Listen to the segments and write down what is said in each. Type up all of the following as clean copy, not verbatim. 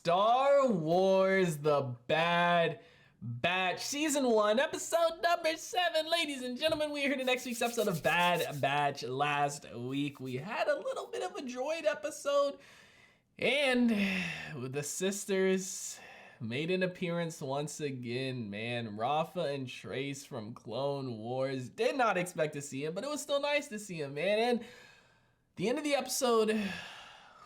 Star Wars The Bad Batch Season 1, Episode number 7. Ladies and gentlemen, we are here to next week's episode of Bad Batch. Last week, we had a little bit of a droid episode, and the sisters made an appearance once again, man. Rafa and Trace from Clone Wars. Did not expect to see him, but it was still nice to see him, man. And the end of the episode,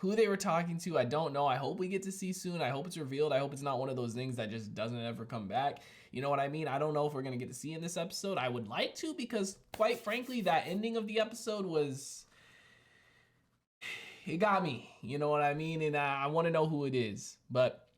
who they were talking to, I don't know. I hope we get to see soon. I hope it's revealed. I hope it's not one of those things that just doesn't ever come back. You know what I mean? I don't know if we're going to get to see in this episode. I would like to, because quite frankly, that ending of the episode was... it got me. You know what I mean? And I want to know who it is. But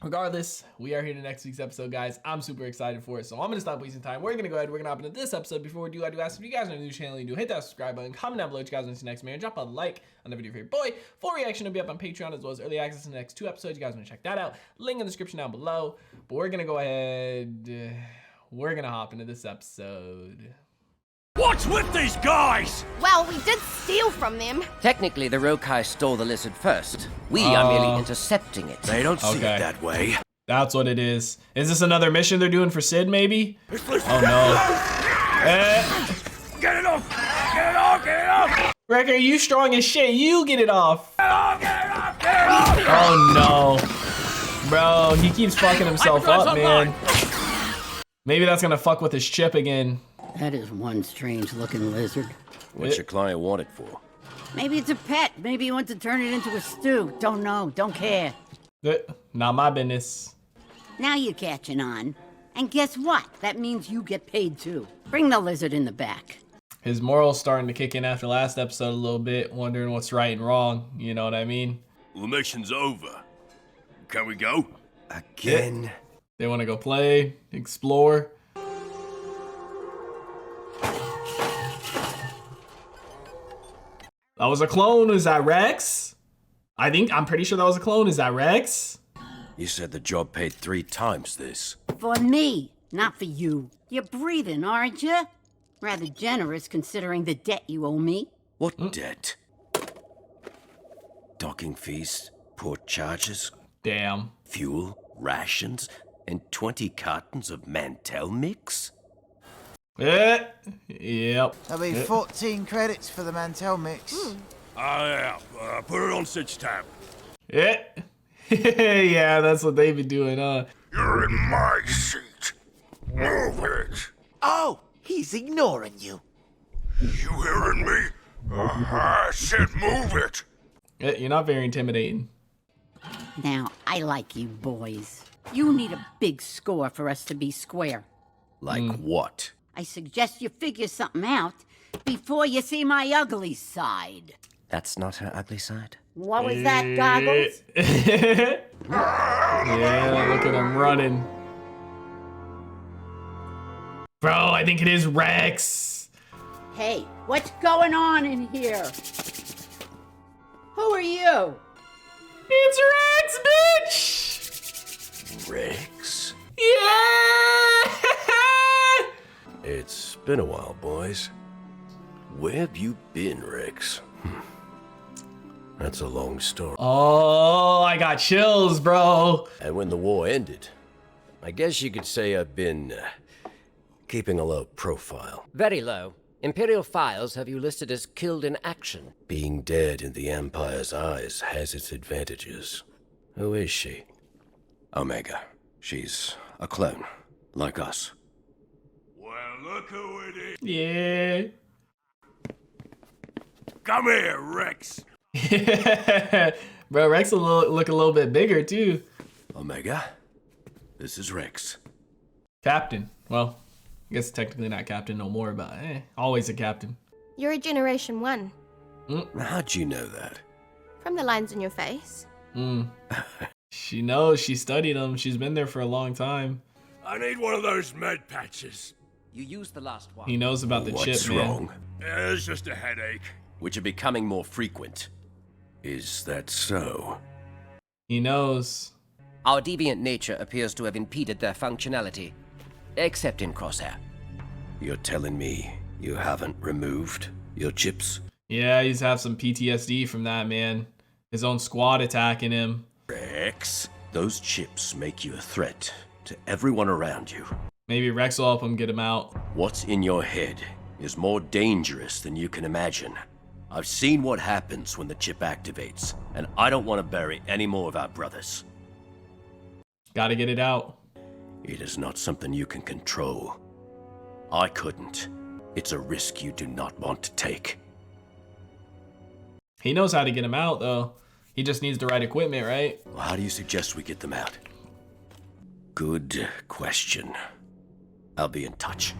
regardless, we are here to next week's episode, guys. I'm super excited for it, so I'm going to stop wasting time. We're going to go ahead. We're going to hop into this episode. Before we do, I do ask if you guys are new to the channel, you do hit that subscribe button, comment down below what you guys want to see next, man. Drop a like on the video for your boy. Full reaction will be up on Patreon, as well as early access to the next 2 episodes. You guys want to check that out. Link in the description down below. But we're going to go ahead. We're going to hop into this episode. What's with these guys? Well, we did steal from them. Technically, the Rokai stole the lizard first. We are merely intercepting it. They don't see it that way. That's what it is. Is this another mission they're doing for Sid, maybe? Oh, no. Get it off! Get it off! Get it off! Wrecker, you strong as shit. You get it off. Get it off! Get it off! Get it off! Oh, no. Bro, he keeps fucking himself up, man. Maybe that's gonna fuck with his chip again. That is one strange-looking lizard. What's your client want it for? Maybe it's a pet. Maybe he wants to turn it into a stew. Don't know. Don't care. Not my business. Now you're catching on. And guess what? That means you get paid too. Bring the lizard in the back. His morals starting to kick in after last episode a little bit, wondering what's right and wrong. You know what I mean? Well, the mission's over. Can we go? Again? They want to go play, explore. That was a clone. Is that Rex? I'm pretty sure that was a clone. Is that Rex? You said the job paid 3 times this. For me, not for you. You're breathing, aren't you? Rather generous considering the debt you owe me. What debt? Docking fees, port charges, Damn. fuel, rations, and 20 cartons of Mantel mix? Yep. That'll be 14 credits for the Mantel mix. Yeah. Put it on Sid's tab. Yeah. Yeah, that's what they've been doing, huh? You're in my seat. Move it. Oh, he's ignoring you. You hearing me? I said move it. Yeah, you're not very intimidating. Now, I like you boys. You need a big score for us to be square. Like what? I suggest you figure something out before you see my ugly side. That's not her ugly side. What was that, Goggles? Yeah, look at him running. Bro, I think it is Rex. Hey, what's going on in here? Who are you? It's Rex, bitch! Rex? Yeah! It's been a while, boys. Where have you been, Rex? That's a long story. Oh, I got chills, bro. And when the war ended, I guess you could say I've been keeping a low profile. Very low. Imperial files have you listed as killed in action. Being dead in the Empire's eyes has its advantages. Who is she? Omega. She's a clone, like us. Well, look who it is. Yeah. Come here, Rex. Bro, Rex will look a little bit bigger, too. Omega, this is Rex. Captain. Well, I guess technically not captain no more, but always a captain. You're a Generation 1. How'd you know that? From the lines in your face. She knows. She studied them. She's been there for a long time. I need one of those med patches. You used the last one. He knows about the chip, man. What's wrong? It's just a headache. Which are becoming more frequent. Is that so? He knows. Our deviant nature appears to have impeded their functionality, except in Crosshair. You're telling me you haven't removed your chips? Yeah, he's have some PTSD from that, man. His own squad attacking him. Rex, Those chips make you a threat to everyone around you. Maybe Rex will help him get him out. What's in your head is more dangerous than you can imagine. I've seen what happens when the chip activates, and I don't want to bury any more of our brothers. Gotta get it out. It is not something you can control. I couldn't. It's a risk you do not want to take. He knows how to get him out, though. He just needs the right equipment, right? Well, how do you suggest we get them out? Good question. I'll be in touch.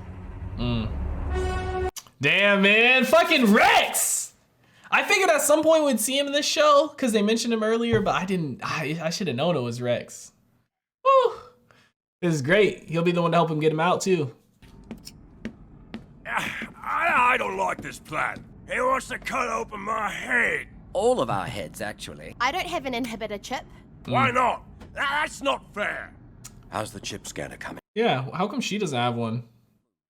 Damn, man. Fucking Rex! I figured at some point we'd see him in this show because they mentioned him earlier, but I didn't. I should have known it was Rex. Woo! This is great. He'll be the one to help him get him out, too. I don't like this plan. He wants to cut open my head. All of our heads, actually. I don't have an inhibitor chip. Why not? That's not fair. How's the chip scanner coming? Yeah, how come she doesn't have one?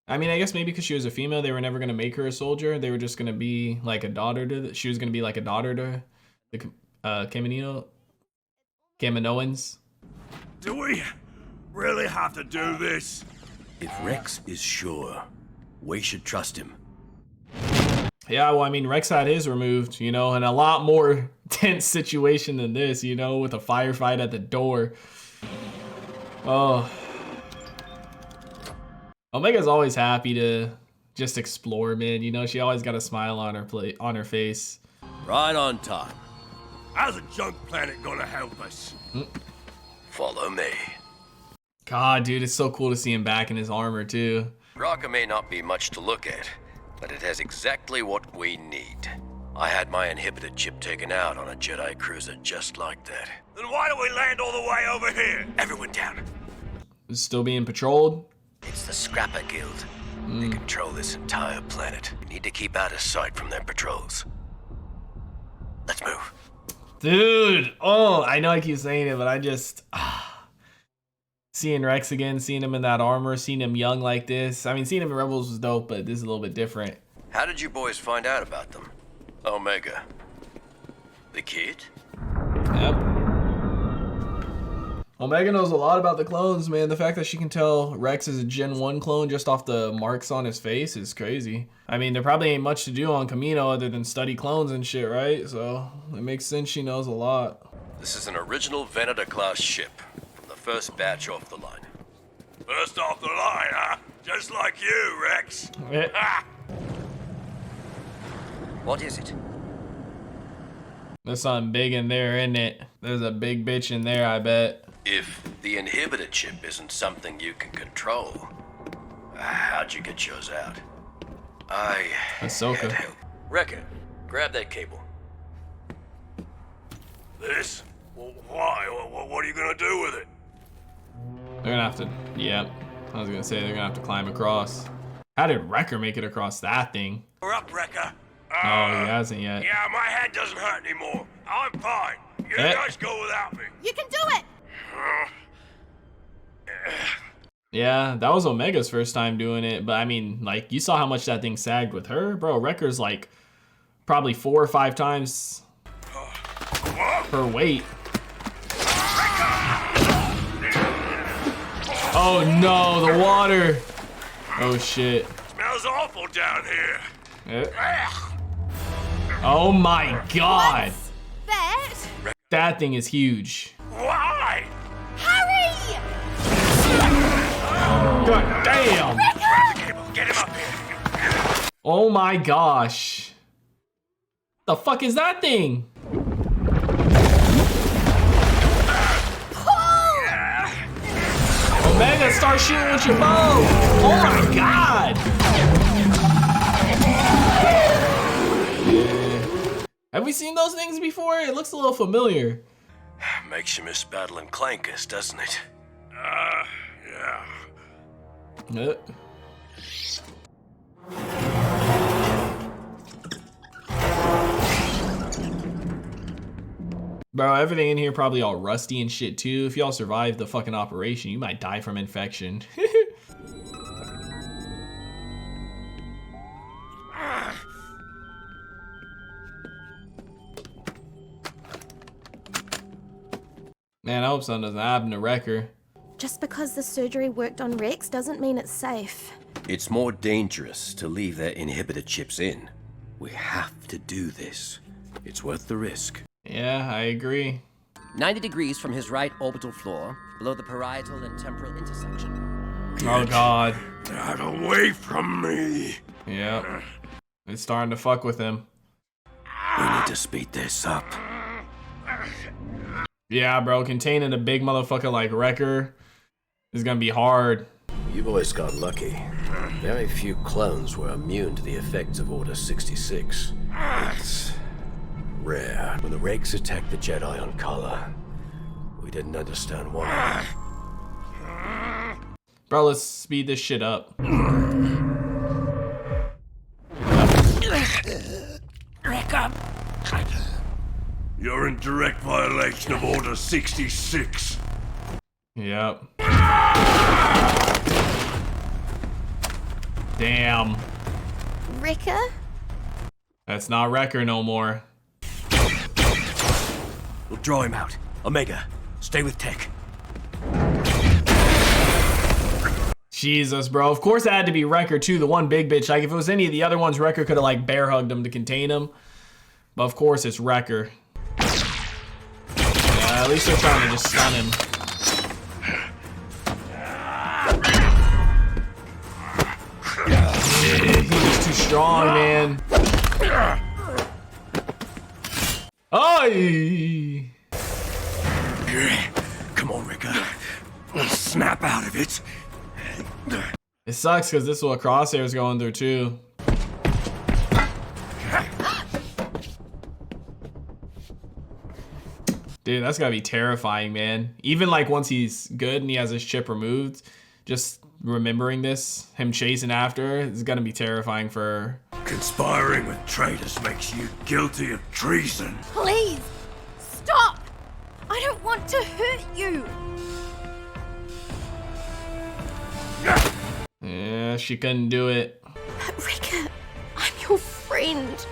I mean, I guess maybe because she was a female, they were never going to make her a soldier. They were just going to be like a daughter to... She was going to be like a daughter to the Kaminoans. Do we really have to do this? If Rex is sure, we should trust him. Yeah, well, I mean, Rex had his removed, you know, in a lot more tense situation than this, you know, with a firefight at the door. Oh. Omega's always happy to just explore, man. You know, she always got a smile on her face. Right on time. How's a junk planet gonna help us? Follow me. God, dude, it's so cool to see him back in his armor, too. Raka may not be much to look at, but it has exactly what we need. I had my inhibitor chip taken out on a Jedi cruiser just like that. Then why don't we land all the way over here? Everyone down. It's still being patrolled. It's the Scrapper Guild. They control this entire planet. We need to keep out of sight from their patrols. Let's move. Dude, oh, I know I keep saying it, but I just... seeing Rex again, seeing him in that armor, seeing him young like this. I mean, seeing him in Rebels was dope, but this is a little bit different. How did you boys find out about them? Omega. The kid? Yep. Omega knows a lot about the clones, man. The fact that she can tell Rex is a Gen 1 clone just off the marks on his face is crazy. I mean, there probably ain't much to do on Kamino other than study clones and shit, right? So it makes sense she knows a lot. This is an original Venator class ship. From the first batch off the line. First off the line, huh? Just like you, Rex. Ha! What is it? There's something big in there, isn't it? There's a big bitch in there, I bet. If the inhibitor chip isn't something you can control, how'd you get yours out? I Ahsoka. had help. Wrecker, grab that cable. This? Well, why? What are you gonna do with it? They're gonna have to, yeah. I was gonna say they're gonna have to climb across. How did Wrecker make it across that thing? We're up, Wrecker. Oh, he hasn't yet. Yeah, my head doesn't hurt anymore. I'm fine. You guys go without me. You can do it! Yeah, that was Omega's first time doing it, but I mean, like, you saw how much that thing sagged with her? Bro, Wrecker's like probably 4 or 5 times her weight. Oh no, the water! Oh shit. Smells awful down here. Oh my god! That? That thing is huge. Why? Hurry! God damn! Grab the cable. Get him up here. Oh my gosh. The fuck is that thing? Omega, start shooting with your bow! Oh my god! Have we seen those things before? It looks a little familiar. Makes you miss battling clankers, doesn't it? Yeah. Bro, everything in here probably all rusty and shit too. If y'all survive the fucking operation, you might die from infection. Man, Man, I hope something doesn't happen to Wrecker. Just because the surgery worked on Rex doesn't mean it's safe. It's more dangerous to leave their inhibitor chips in. We have to do this. It's worth the risk. Yeah, I agree. 90 degrees from his right orbital floor, below the parietal and temporal intersection. Oh god. Get away from me! Yep. It's starting to fuck with him. We need to speed this up. Yeah, bro, containing a big motherfucker like Wrecker is gonna be hard. You boys got lucky. Very few clones were immune to the effects of Order 66. It's rare. When the Rakes attacked the Jedi on Kala, we didn't understand why. Bro, let's speed this shit up. You're in direct violation of Order 66. Yep. Damn. Wrecker? That's not Wrecker no more. We'll draw him out. Omega, stay with Tech. Jesus, bro. Of course it had to be Wrecker too, the one big bitch. Like if it was any of the other ones, Wrecker could have like bear hugged him to contain him. But of course it's Wrecker. Yeah, at least they're trying to just stun him. He was too strong, man. Oi! Come on, Ricker. Snap out of it. It sucks because this is what Crosshair's going through too. Dude, that's gotta be terrifying, man. Even like once he's good and he has his chip removed, just remembering this, him chasing after, is gonna be terrifying for her. Conspiring with traitors makes you guilty of treason. Please, stop! I don't want to hurt you! Yeah, she couldn't do it. But Wrecker, I'm your friend.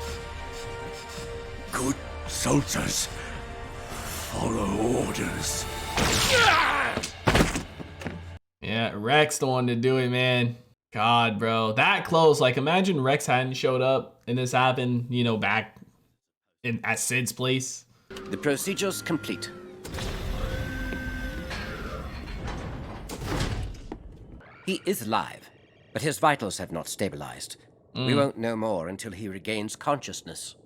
Good soldiers follow orders. Yeah, Rex the one to do it, man. God, bro, that close. Like, imagine Rex hadn't showed up and this happened, you know, back at Sid's place. The procedure's complete. He is alive, but his vitals have not stabilized. We won't know more until he regains consciousness.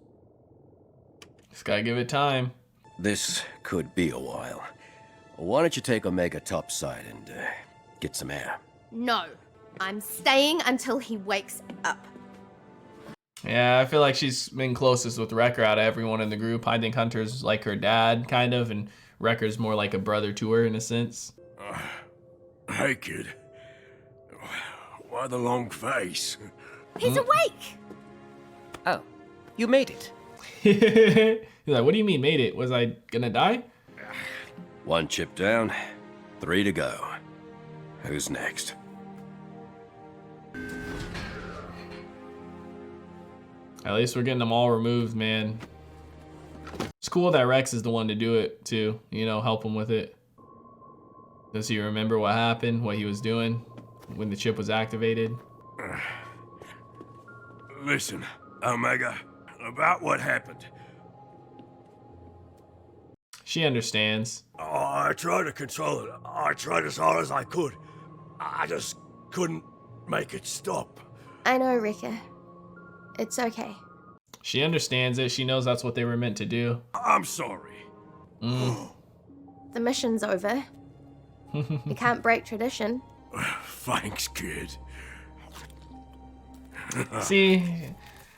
Just gotta give it time. This could be a while. Why don't you take Omega topside and get some air? No, I'm staying until he wakes up. Yeah, I feel like she's been closest with Wrecker out of everyone in the group. I think Hunter's like her dad, kind of, and Wrecker's more like a brother to her in a sense. Hey, kid. Why the long face? He's awake! Oh, you made it. He's like, what do you mean made it? Was I gonna die? One chip down, 3 to go. Who's next? At least we're getting them all removed, man. It's cool that Rex is the one to do it too, you know, help him with it. Does he remember what happened, what he was doing when the chip was activated? Listen, Omega, about what happened. She understands. I tried to control it. I tried as hard as I could. I just couldn't make it stop. I know, Wrecker. It's okay. She understands it. She knows that's what they were meant to do. I'm sorry. The mission's over. You can't break tradition. Thanks, kid. See,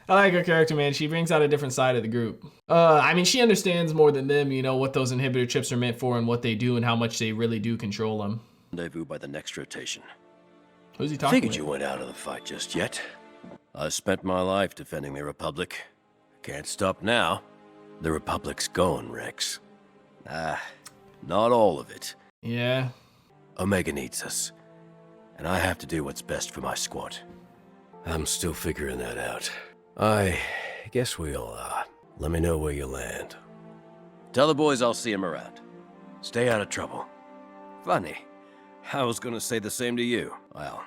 I like her character, man. She brings out a different side of the group. I mean, she understands more than them, you know, what those inhibitor chips are meant for and what they do and how much they really do control them. Rendezvous by the next rotation. Who's he talking Figured with? you weren't out of the fight just yet. I spent my life defending the Republic. Can't stop now. The Republic's gone, Rex. Not all of it. Yeah. Omega needs us. And I have to do what's best for my squad. I'm still figuring that out. I guess we all are. Let me know where you land. Tell the boys I'll see them around. Stay out of trouble. Funny. I was gonna say the same to you. Well,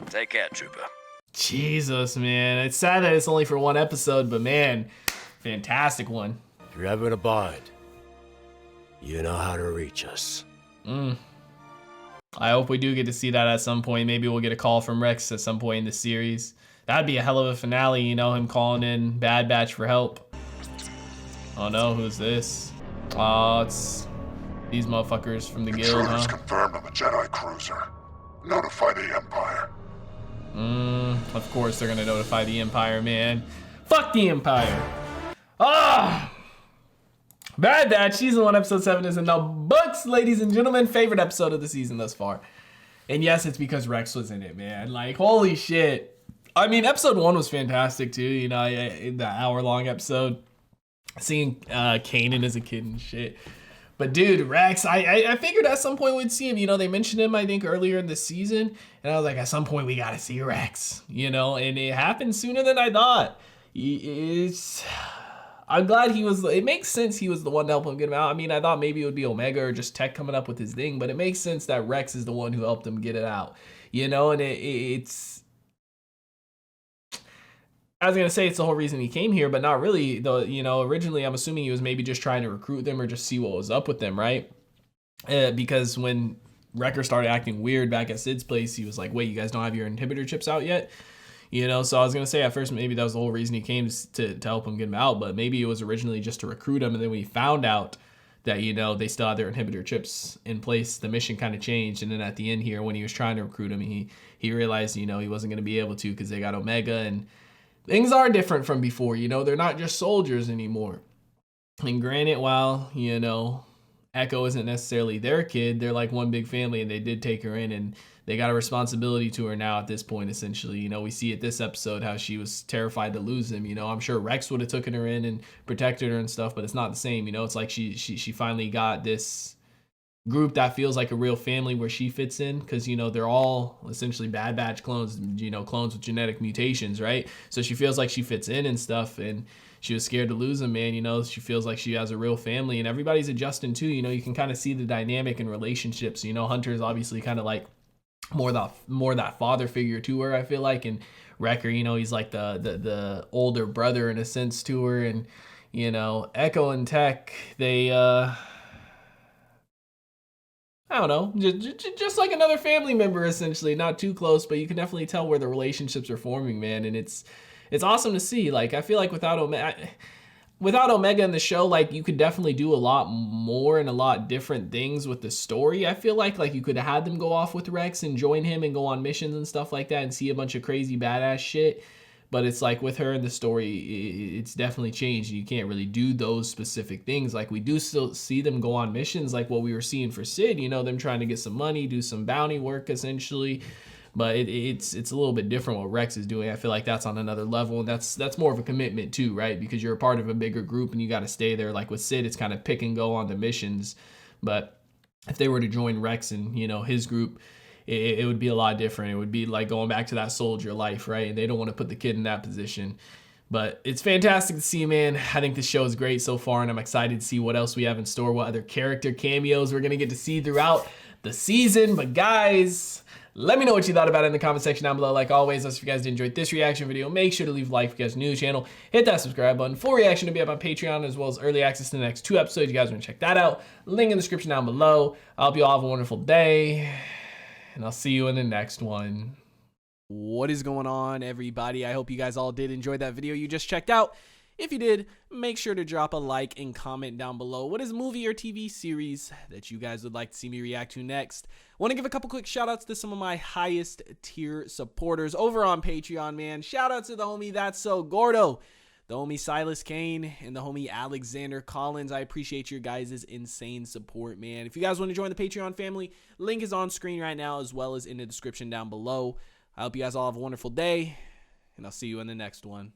take care, Trooper. Jesus, man. It's sad that it's only for one episode, but man, fantastic one. If you're ever in a bind, you know how to reach us. I hope we do get to see that at some point. Maybe we'll get a call from Rex at some point in the series. That'd be a hell of a finale, you know, him calling in Bad Batch for help. Oh no, who's this? Oh, it's these motherfuckers from the guild, huh? Confirmed on the Jedi cruiser. Notify the Empire. Of course they're gonna notify the Empire, man. Fuck the Empire. Ah! Bad Batch, season 1, episode 7 is in the books, ladies and gentlemen. Favorite episode of the season thus far. And yes, it's because Rex was in it, man. Like, holy shit. I mean, episode 1 was fantastic too, you know, in the hour-long episode. Seeing Kanan as a kid and shit. But dude, Rex, I figured at some point we'd see him. You know, they mentioned him, I think, earlier in the season. And I was like, at some point we gotta see Rex, you know, and it happened sooner than I thought. I'm glad he was, it makes sense he was the one to help him get him out. I mean, I thought maybe it would be Omega or just Tech coming up with his thing, but it makes sense that Rex is the one who helped him get it out, you know, and it's, I was going to say it's the whole reason he came here, but not really, though, you know, originally I'm assuming he was maybe just trying to recruit them or just see what was up with them, right? Because when Wrecker started acting weird back at Sid's place, he was like, wait, you guys don't have your inhibitor chips out yet? You know, so I was going to say at first maybe that was the whole reason he came to help him get him out, but maybe it was originally just to recruit him, and then when he found out that, you know, they still had their inhibitor chips in place, the mission kind of changed, and then at the end here, when he was trying to recruit him, he realized, you know, he wasn't going to be able to because they got Omega, and things are different from before, you know, they're not just soldiers anymore. And granted, while, you know, Echo isn't necessarily their kid, they're like one big family, and they did take her in, and they got a responsibility to her now at this point, essentially. You know, we see it this episode how she was terrified to lose him. You know, I'm sure Rex would have taken her in and protected her and stuff, but it's not the same. You know, it's like she finally got this group that feels like a real family where she fits in, because, you know, they're all essentially Bad Batch clones, you know, clones with genetic mutations, right? So she feels like she fits in and stuff, and she was scared to lose him, man. You know, she feels like she has a real family, and everybody's adjusting too. You know, you can kind of see the dynamic in relationships. You know, Hunter's obviously kind of like more that father figure to her, I feel like, and Wrecker, you know, he's like the older brother in a sense to her, and, you know, Echo and Tech, they I don't know, just like another family member, essentially. Not too close, but you can definitely tell where the relationships are forming, man. And it's awesome to see. Like, I feel like without Omega in the show, like, you could definitely do a lot more and a lot different things with the story. I feel like you could have had them go off with Rex and join him and go on missions and stuff like that and see a bunch of crazy badass shit. But it's like with her in the story, it's definitely changed. You can't really do those specific things. Like, we do still see them go on missions like what we were seeing for Sid, you know, them trying to get some money, do some bounty work essentially. But it's a little bit different what Rex is doing. I feel like that's on another level, and that's more of a commitment too, right? Because you're a part of a bigger group and you got to stay there. Like with Sid, it's kind of pick and go on the missions. But if they were to join Rex and, you know, his group, it would be a lot different. It would be like going back to that soldier life, right? And they don't want to put the kid in that position. But it's fantastic to see, man. I think the show is great so far, and I'm excited to see what else we have in store, what other character cameos we're going to get to see throughout the season. But guys, let me know what you thought about it in the comment section down below. Like always, if you guys did enjoy this reaction video, make sure to leave a like if you guys are new to the channel. Hit that subscribe button. Full reaction to be up on Patreon, as well as early access to the next 2 episodes. You guys want to check that out. Link in the description down below. I hope you all have a wonderful day, and I'll see you in the next one. What is going on, everybody? I hope you guys all did enjoy that video you just checked out. If you did, make sure to drop a like and comment down below. What is a movie or TV series that you guys would like to see me react to next? Want to give a couple quick shout outs to some of my highest tier supporters over on Patreon, man. Shout out to the homie That's So Gordo, the homie Silas Kane, and the homie Alexander Collins. I appreciate your guys' insane support, man. If you guys want to join the Patreon family, link is on screen right now, as well as in the description down below. I hope you guys all have a wonderful day, and I'll see you in the next one.